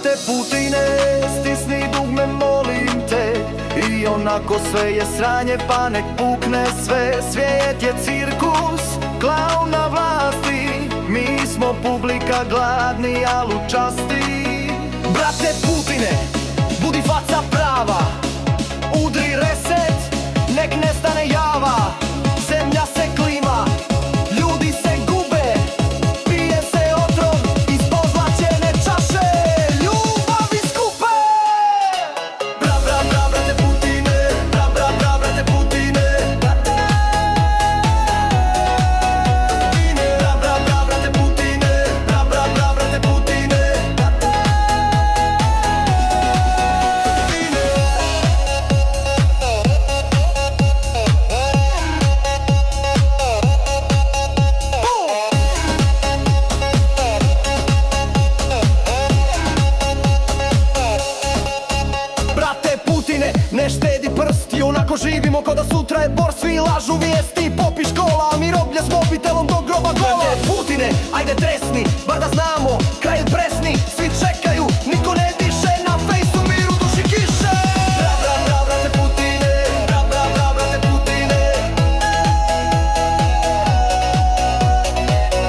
Brate Putine, stisni dugme molim te. I onako sve je sranje pa nek pukne sve. Svijet je cirkus, klaun na vlasti. Mi smo publika gladni, al u časti. Brate Putine, budi faca prava. Udri reset, nek nestane java. Zemlja se klima, ljudi se gube. Pije se otrov iz pozlaćene čaše. Ljubavi skupe. Bra, bra, bra, brate Putine. Bra, bra, bra, brate Putine. Bra, bra, bra, brate Putine. Bra, bra, bra, brate Putine. Brate Putine, ne štedi prsti, onako živimo ko da sutra je bor. Svi lažu vijesti, popi škola, a mi roblje s mobitelom do groba gola. Brate Putine, ajde tresni, bar da znamo, kraj je presni. Svi čekaju, niko ne diše, na fejsu miru duši kiše. Bra, bra, bra, brate Putine. Bra, bra, bra, brate Putine.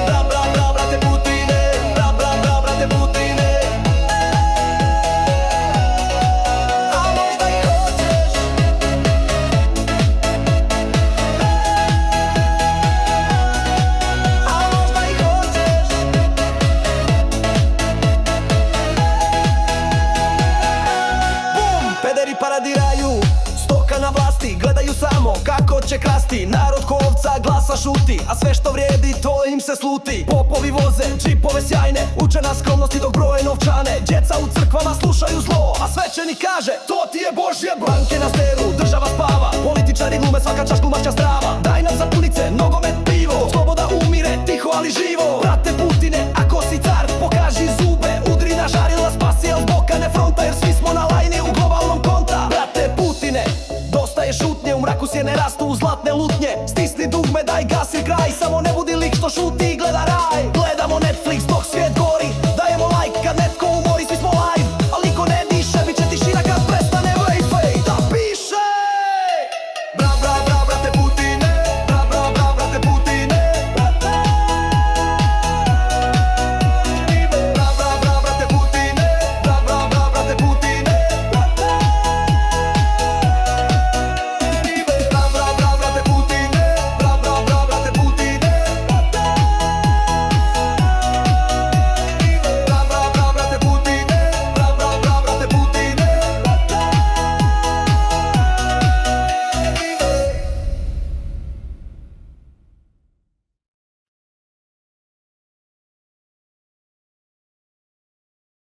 Bra, bra, bra, brate Putine. Bra, bra, bra, brate Putine. A možda i hoćeš. A možda i hoćeš. Bum, pederi paradiraju, stoka na vlasti, gledaju samo kako će krasti. Narod ko ovca glasa šuti, a sve što vrijedi to im se sluti. Popovi voze džipove sjajne, uče nas skromnosti dok broje novčane. Djeca u crkvama slušaju zlo, a svećenik kaže to ti je Božje bro. Banke na steru, država spava, političari glume, svaka čaš glumačka strava. Daj nam sapunice, nogomet, pivo, sloboda umire, tiho ali živo. Brate Putine, ako si car, pokaži zube, udri na žarila, spasi od boka, ne fronta, jer svi smo na lajni u globalnom konta. Brate Putine, dosta je šutnje, u mraku sjene rastu u zlatne lutnje. Stisni dugme, daj gas i kraj, samo ne budi lik što šuti i gleda raj. Gledamo Netflix dok svijet gori,